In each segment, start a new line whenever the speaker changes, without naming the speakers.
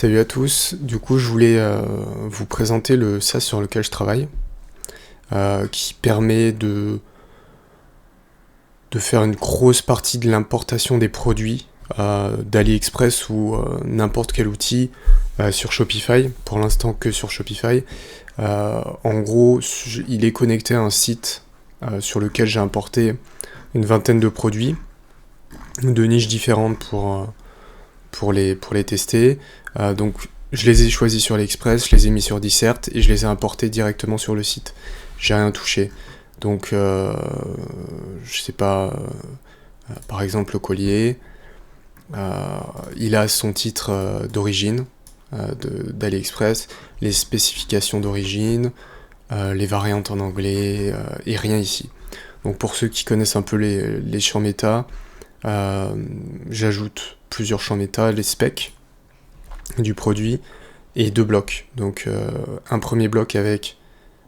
Salut à tous, du coup je voulais vous présenter le SaaS sur lequel je travaille, qui permet de faire une grosse partie de l'importation des produits d'AliExpress ou n'importe quel outil sur Shopify, pour l'instant que sur Shopify. En gros, il est connecté à un site sur lequel j'ai importé une vingtaine de produits, de niches différentes pour les tester. Donc je les ai choisis sur AliExpress, je les ai mis sur Dissert et je les ai importés directement sur le site. J'ai rien touché. Donc je sais pas, par exemple le collier, il a son titre d'origine d'AliExpress, les spécifications d'origine, les variantes en anglais et rien ici. Donc pour ceux qui connaissent un peu les champs méta, j'ajoute plusieurs champs méta, les specs du produit et deux blocs. Donc un premier bloc avec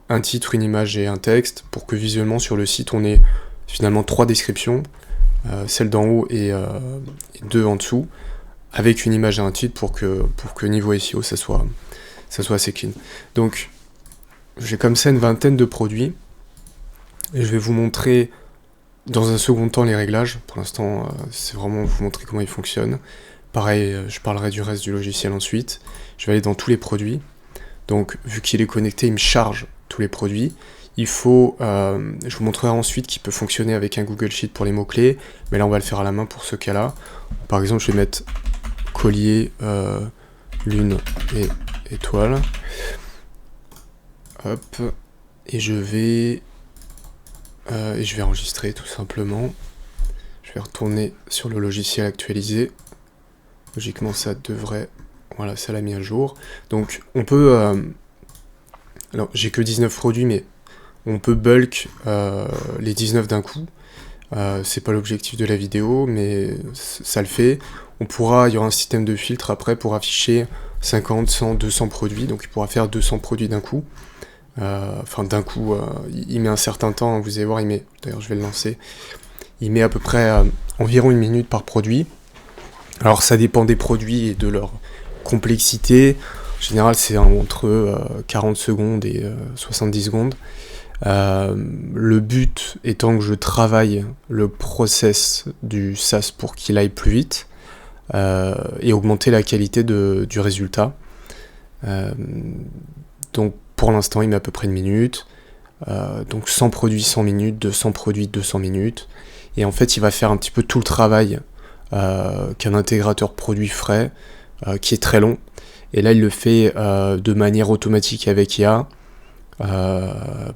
un titre, une image et un texte pour que visuellement sur le site on ait finalement trois descriptions, celle d'en haut et deux en dessous, avec une image et un titre pour que niveau SEO ça soit assez clean. Donc j'ai comme ça une vingtaine de produits et je vais vous montrer dans un second temps les réglages. Pour l'instant c'est vraiment vous montrer comment ils fonctionnent. Pareil, je parlerai du reste du logiciel ensuite. Je vais aller dans tous les produits. Donc, vu qu'il est connecté, il me charge tous les produits. Il faut, je vous montrerai ensuite qu'il peut fonctionner avec un Google Sheet pour les mots-clés. Mais là, on va le faire à la main pour ce cas-là. Par exemple, je vais mettre collier, lune et étoile. Hop. Et je vais enregistrer tout simplement. Je vais retourner sur le logiciel actualisé. Logiquement, ça devrait... Voilà, ça l'a mis à jour. Donc, on peut... Alors, j'ai que 19 produits, mais on peut bulk les 19 d'un coup. C'est pas l'objectif de la vidéo, mais ça le fait. Il y aura un système de filtre après pour afficher 50, 100, 200 produits. Donc, il pourra faire 200 produits d'un coup. Enfin, d'un coup, il met un certain temps. Vous allez voir, d'ailleurs, je vais le lancer. Il met à peu près environ 1 minute par produit. Alors ça dépend des produits et de leur complexité. En général c'est entre 40 secondes et 70 secondes. Le but étant que je travaille le process du SaaS pour qu'il aille plus vite et augmenter la qualité du résultat. Donc pour l'instant il met à peu près 1 minute. Donc 100 produits 100 minutes, 200 produits 200 minutes. Et en fait il va faire un petit peu tout le travail qu'un intégrateur produit ferait, qui est très long. Et là, il le fait de manière automatique avec IA,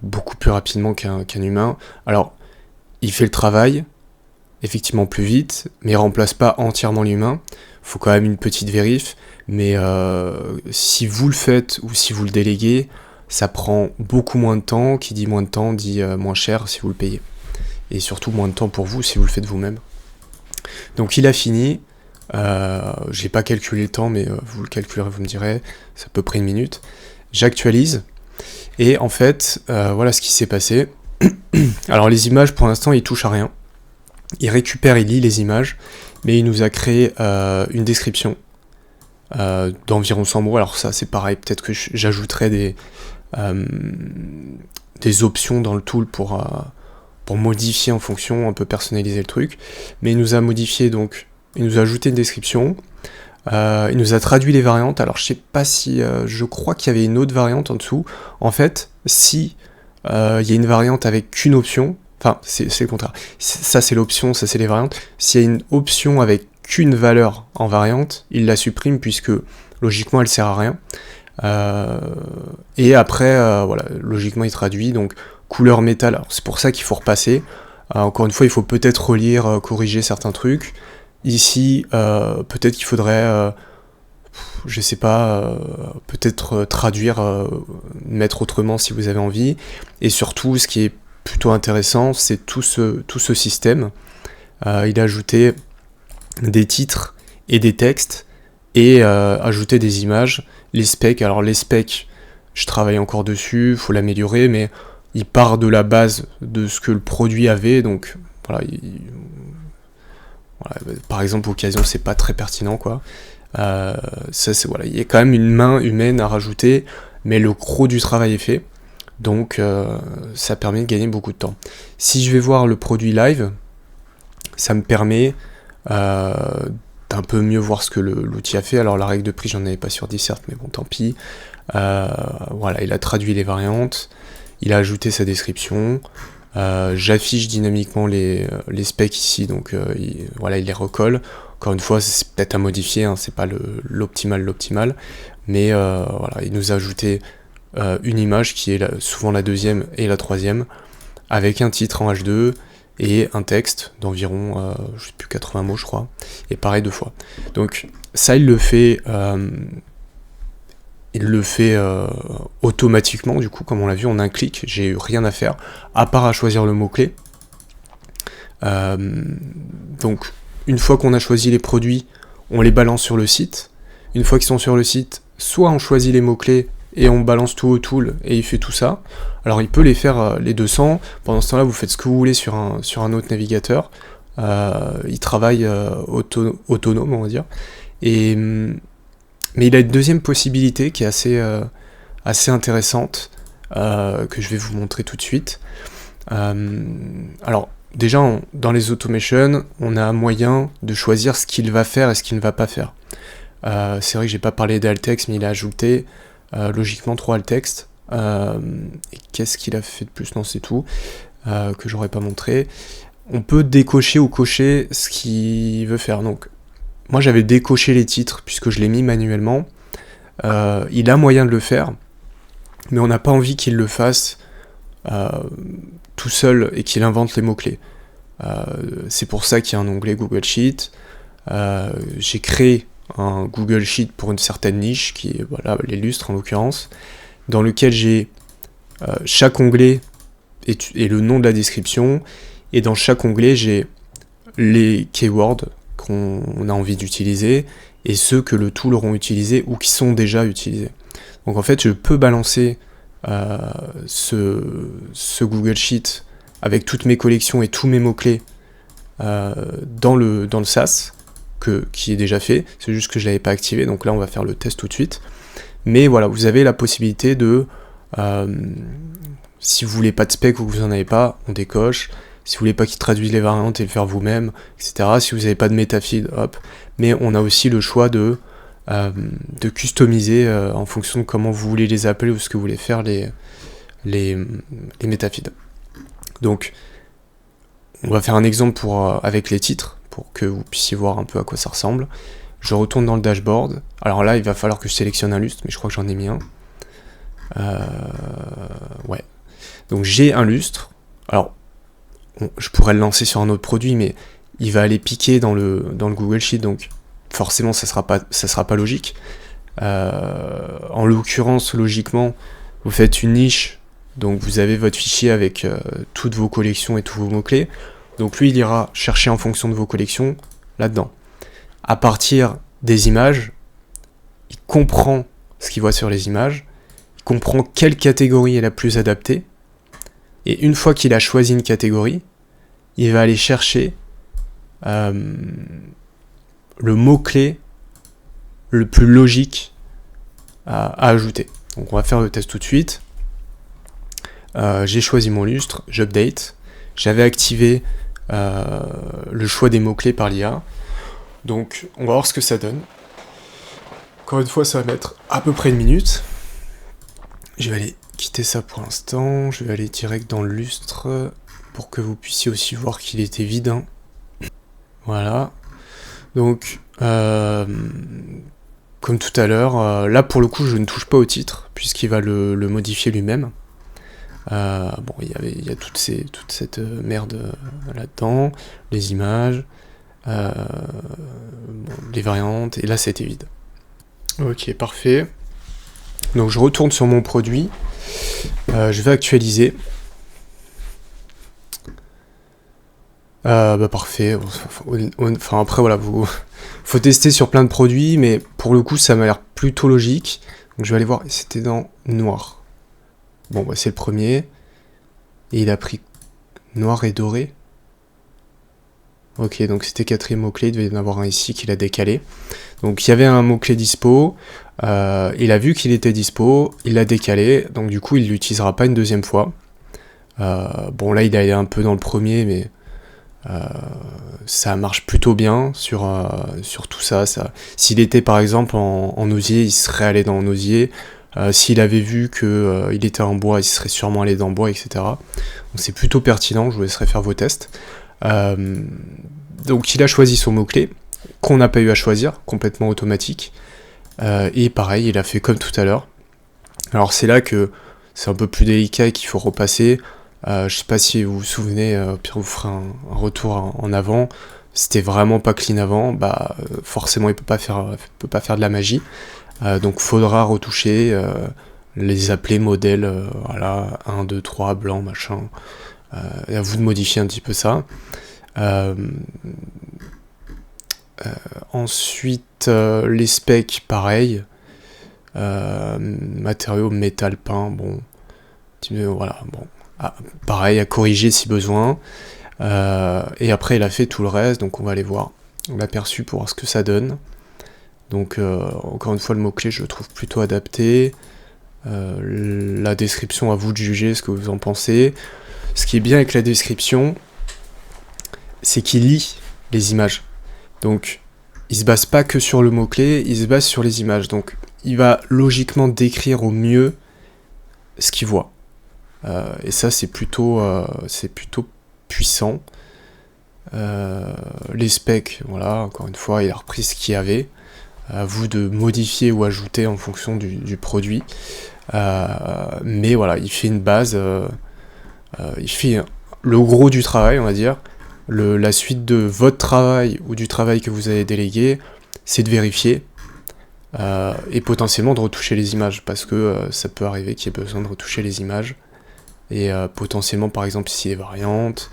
beaucoup plus rapidement qu'un humain. Alors, il fait le travail, effectivement plus vite, mais il remplace pas entièrement l'humain. Il faut quand même une petite vérif, mais si vous le faites ou si vous le déléguez, ça prend beaucoup moins de temps. Qui dit moins de temps dit moins cher si vous le payez. Et surtout moins de temps pour vous si vous le faites vous-même. Donc il a fini, j'ai pas calculé le temps, mais vous le calculerez, vous me direz, c'est à peu près 1 minute. J'actualise, et en fait, voilà ce qui s'est passé. Alors les images, pour l'instant, il touche à rien. Il récupère, il lit les images, mais il nous a créé une description d'environ 100 mots. Alors ça, c'est pareil, peut-être que j'ajouterai des options dans le tool pour modifier en fonction, un peu personnaliser le truc. Mais il nous a modifié, donc, il nous a ajouté une description, il nous a traduit les variantes. Alors je sais pas si, je crois qu'il y avait une autre variante en dessous. En fait, si il y a une variante avec qu'une option, enfin c'est le contraire, ça c'est l'option, ça c'est les variantes. S'il y a une option avec qu'une valeur en variante, il la supprime puisque logiquement elle sert à rien. Et après, voilà, logiquement il traduit, donc couleur métal, alors c'est pour ça qu'il faut repasser. Encore une fois, il faut peut-être relire, corriger certains trucs. Ici, peut-être qu'il faudrait, je sais pas, peut-être traduire, mettre autrement si vous avez envie. Et surtout, ce qui est plutôt intéressant, c'est tout ce système. Il a ajouté des titres et des textes et ajouté des images. Les specs, alors les specs, je travaille encore dessus, il faut l'améliorer, mais il part de la base de ce que le produit avait, donc voilà, voilà, par exemple occasion c'est pas très pertinent quoi. Ça, c'est voilà, il y a quand même une main humaine à rajouter, mais le gros du travail est fait. Donc ça permet de gagner beaucoup de temps. Si je vais voir le produit live, ça me permet d'un peu mieux voir ce que l'outil a fait. Alors la règle de prix, j'en avais pas sur 10 certes, mais bon, tant pis. Voilà, il a traduit les variantes, il a ajouté sa description, j'affiche dynamiquement les specs ici, donc voilà, il les recolle. Encore une fois, c'est peut-être à modifier, hein, c'est pas l'optimal, mais voilà, il nous a ajouté une image qui est souvent la deuxième et la troisième, avec un titre en H2 et un texte d'environ, je sais plus, 80 mots je crois, et pareil 2 fois. Donc ça, il le fait automatiquement, du coup, comme on l'a vu en un clic, j'ai eu rien à faire, à part à choisir le mot-clé. Donc, une fois qu'on a choisi les produits, on les balance sur le site. Une fois qu'ils sont sur le site, soit on choisit les mots-clés et on balance tout au tool et il fait tout ça. Alors il peut les faire les 200, pendant ce temps-là vous faites ce que vous voulez sur un autre navigateur. Il travaille autonome, on va dire. Mais il a une deuxième possibilité qui est assez intéressante, que je vais vous montrer tout de suite. Alors, déjà, dans les automations, on a moyen de choisir ce qu'il va faire et ce qu'il ne va pas faire. C'est vrai que j'ai pas parlé d'altext, mais il a ajouté logiquement 3 altextes. Et qu'est-ce qu'il a fait de plus? Non, c'est tout, que j'aurais pas montré. On peut décocher ou cocher ce qu'il veut faire. Donc, moi j'avais décoché les titres puisque je l'ai mis manuellement. Il a moyen de le faire, mais on n'a pas envie qu'il le fasse tout seul et qu'il invente les mots-clés. C'est pour ça qu'il y a un onglet Google Sheet. J'ai créé un Google Sheet pour une certaine niche, qui est voilà, les lustres en l'occurrence, dans lequel j'ai chaque onglet et le nom de la description, et dans chaque onglet j'ai les keywords qu'on a envie d'utiliser et ceux que le tool auront utilisés ou qui sont déjà utilisés. Donc en fait je peux balancer ce Google Sheet avec toutes mes collections et tous mes mots-clés dans le SaaS qui est déjà fait, c'est juste que je ne l'avais pas activé, donc là on va faire le test tout de suite. Mais voilà, vous avez la possibilité de, si vous voulez pas de spec ou que vous en avez pas, on décoche. Si vous voulez pas qu'il traduise les variantes et le faire vous-même, etc. Si vous n'avez pas de métafeed, hop. Mais on a aussi le choix de customiser en fonction de comment vous voulez les appeler ou ce que vous voulez faire les métafeeds. Donc, on va faire un exemple avec les titres, pour que vous puissiez voir un peu à quoi ça ressemble. Je retourne dans le dashboard. Alors là, il va falloir que je sélectionne un lustre, mais je crois que j'en ai mis un. Ouais. Donc j'ai un lustre. Alors, je pourrais le lancer sur un autre produit, mais il va aller piquer dans le Google Sheet, donc forcément ça sera pas logique. En l'occurrence, logiquement, vous faites une niche, donc vous avez votre fichier avec toutes vos collections et tous vos mots-clés. Donc lui, il ira chercher en fonction de vos collections là-dedans. À partir des images, il comprend ce qu'il voit sur les images, il comprend quelle catégorie est la plus adaptée, et une fois qu'il a choisi une catégorie, il va aller chercher le mot-clé le plus logique à ajouter. Donc on va faire le test tout de suite. J'ai choisi mon lustre, j'update. J'avais activé le choix des mots-clés par l'IA. Donc on va voir ce que ça donne. Encore une fois, ça va mettre à peu près 1 minute. Je vais aller quitter ça pour l'instant. Je vais aller direct dans le lustre pour que vous puissiez aussi voir qu'il était vide. Hein. Voilà. Donc, comme tout à l'heure, là pour le coup, je ne touche pas au titre puisqu'il va le modifier lui-même. Bon, il y a toute cette merde là-dedans, les images, les variantes, et là c'était vide. Ok, parfait. Donc je retourne sur mon produit, je vais actualiser. Parfait. Enfin après voilà, faut tester sur plein de produits, mais pour le coup ça m'a l'air plutôt logique. Donc je vais aller voir, c'était dans noir. Bon bah c'est le premier. Et il a pris noir et doré. Ok, donc c'était 4e mot-clé, il devait y en avoir un ici qu'il a décalé. Donc il y avait un mot-clé dispo, il a vu qu'il était dispo, il l'a décalé, donc du coup il l'utilisera pas une 2e fois. Bon là il est allé un peu dans le premier, mais ça marche plutôt bien sur tout ça. S'il était par exemple en osier, il serait allé dans en osier. S'il avait vu qu'il était en bois, il serait sûrement allé dans le bois, etc. Donc c'est plutôt pertinent, je vous laisserai faire vos tests. Donc il a choisi son mot-clé, qu'on n'a pas eu à choisir, complètement automatique. Et pareil, il a fait comme tout à l'heure. Alors c'est là que c'est un peu plus délicat et qu'il faut repasser. Je sais pas si vous vous souvenez, Pierre vous fera un retour en avant. C'était vraiment pas clean avant, forcément il peut pas faire de la magie. Donc faudra retoucher, les appeler modèles, voilà, 1, 2, 3, blanc, machin. Et à vous de modifier un petit peu ça. Ensuite, les specs, pareil. Matériaux, métal, peint, bon. Voilà, bon. Pareil, à corriger si besoin. Et après, il a fait tout le reste, donc on va aller voir l'aperçu pour voir ce que ça donne. Donc, encore une fois, le mot-clé, je le trouve plutôt adapté. La description, à vous de juger ce que vous en pensez. Ce qui est bien avec la description, c'est qu'il lit les images. Donc, il se base pas que sur le mot-clé, il se base sur les images. Donc, il va logiquement décrire au mieux ce qu'il voit. Et ça, c'est plutôt puissant. Les specs, voilà, encore une fois, il a repris ce qu'il y avait. À vous de modifier ou ajouter en fonction du produit. Mais voilà, il fait une base, il fait le gros du travail, on va dire. La suite de votre travail ou du travail que vous avez délégué, c'est de vérifier et potentiellement de retoucher les images, parce que ça peut arriver qu'il y ait besoin de retoucher les images. Et potentiellement, par exemple, ici, les variantes,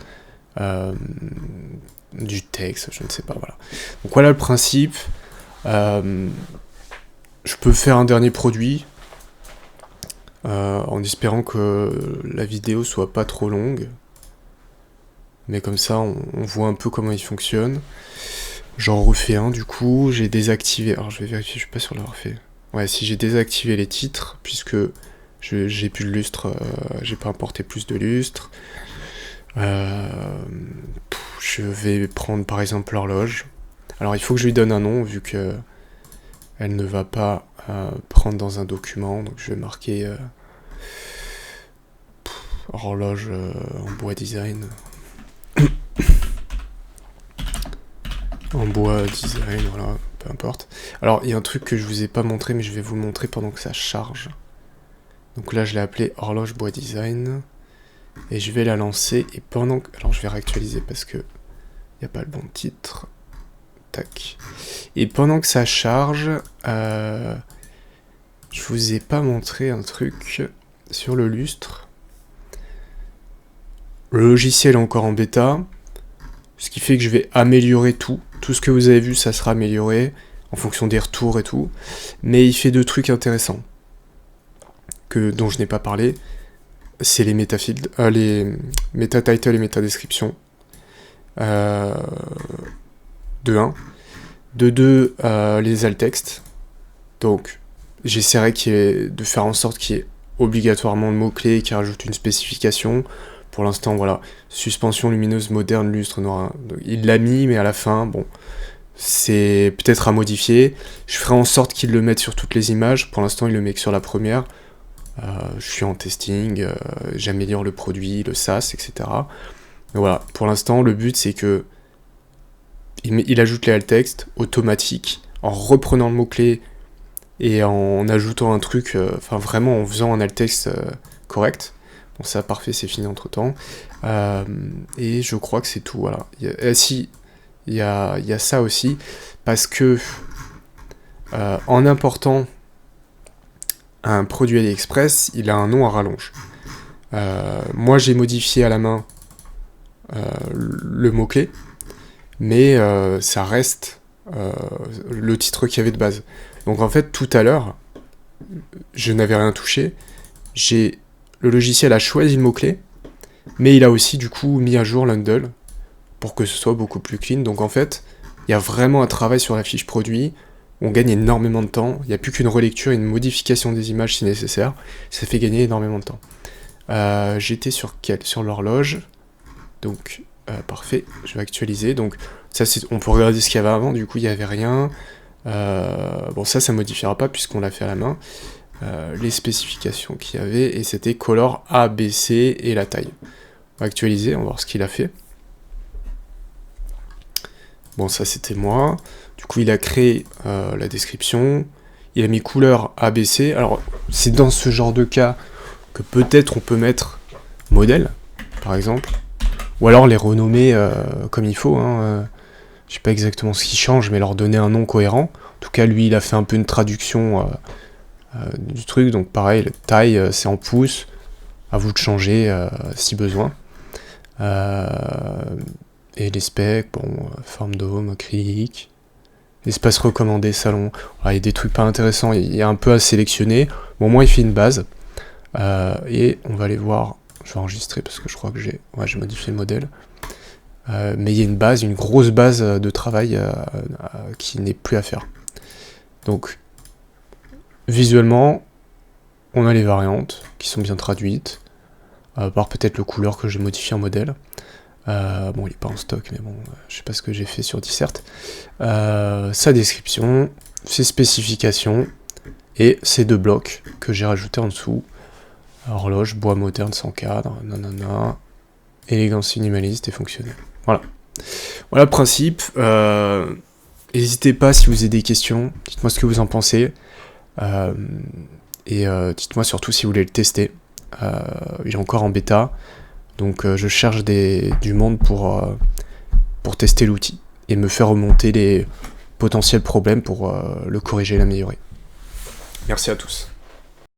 du texte, je ne sais pas, voilà. Donc voilà le principe. Je peux faire un dernier produit, en espérant que la vidéo soit pas trop longue. Mais comme ça, on voit un peu comment il fonctionne. J'en refais un, du coup, j'ai désactivé... Alors je vais vérifier, je suis pas sûr de l'avoir fait. Ouais, si j'ai désactivé les titres, puisque j'ai plus de lustre, j'ai pas importé plus de lustre. Je vais prendre par exemple l'horloge. Alors il faut que je lui donne un nom, vu que elle ne va pas prendre dans un document, donc je vais marquer horloge en bois design. En bois design, voilà, peu importe. Alors, il y a un truc que je vous ai pas montré, mais je vais vous le montrer pendant que ça charge. Donc là, je l'ai appelé horloge bois design. Et je vais la lancer, et pendant que... Alors, je vais réactualiser parce que il n'y a pas le bon titre. Tac. Et pendant que ça charge, je vous ai pas montré un truc sur le lustre. Le logiciel est encore en bêta, ce qui fait que je vais améliorer tout. Tout ce que vous avez vu, ça sera amélioré en fonction des retours et tout. Mais il fait 2 trucs intéressants dont je n'ai pas parlé. C'est les métafields, les meta-title et meta-description. De 1. De 2, les alt-textes. Donc, j'essaierai de faire en sorte qu'il y ait obligatoirement le mot-clé qui rajoute une spécification. Pour l'instant, voilà, suspension lumineuse moderne, lustre noir. Il l'a mis, mais à la fin, bon, c'est peut-être à modifier. Je ferai en sorte qu'il le mette sur toutes les images. Pour l'instant, il le met que sur la première. Je suis en testing, j'améliore le produit, le SaaS, etc. Mais voilà, pour l'instant, le but, c'est que il ajoute les alt-textes automatiques, en reprenant le mot-clé et en ajoutant un truc, vraiment en faisant un alt-texte correct. Bon, ça, parfait, c'est fini entre-temps. Et je crois que c'est tout, voilà. Il y a ça aussi, parce que en important un produit AliExpress, il a un nom à rallonge. Moi, j'ai modifié à la main le mot-clé, mais ça reste le titre qu'il y avait de base. Donc en fait, tout à l'heure, je n'avais rien touché. Le logiciel a choisi le mot-clé, mais il a aussi du coup mis à jour l'handle pour que ce soit beaucoup plus clean. Donc en fait, il y a vraiment un travail sur la fiche produit, on gagne énormément de temps, il n'y a plus qu'une relecture et une modification des images si nécessaire, ça fait gagner énormément de temps. J'étais sur l'horloge, donc parfait, je vais actualiser, donc ça on peut regarder ce qu'il y avait avant, du coup il n'y avait rien, bon ça modifiera pas puisqu'on l'a fait à la main, les spécifications qu'il y avait, et c'était color A, B, C et la taille. On va actualiser, on va voir ce qu'il a fait. Bon, ça c'était moi. Du coup, il a créé la description. Il a mis couleur ABC. Alors, c'est dans ce genre de cas que peut-être on peut mettre modèle, par exemple. Ou alors les renommer comme il faut. Je sais pas exactement ce qui change, mais leur donner un nom cohérent. En tout cas, lui, il a fait un peu une traduction du truc. Donc pareil, la taille, c'est en pouces. À vous de changer si besoin. Et les specs, bon, forme dôme, acrylique, espace recommandé, salon, il y a des trucs pas intéressants, il y a un peu à sélectionner, bon, au moins il fait une base, et on va aller voir, je vais enregistrer parce que je crois que j'ai modifié le modèle, mais il y a une base, une grosse base de travail qui n'est plus à faire. Donc, visuellement, on a les variantes qui sont bien traduites, à part peut-être le couleur que j'ai modifié en modèle. Bon, il n'est pas en stock, mais bon, je sais pas ce que j'ai fait sur Dissert. Sa description, ses spécifications, et ces 2 blocs que j'ai rajoutés en dessous. Horloge, bois moderne sans cadre, nanana, élégance minimaliste et fonctionnelle. Voilà. Voilà le principe. N'hésitez pas si vous avez des questions, dites-moi ce que vous en pensez. Et dites-moi surtout si vous voulez le tester. Il est encore en bêta. Donc je cherche du monde pour tester l'outil et me faire remonter les potentiels problèmes pour le corriger et l'améliorer. Merci à tous.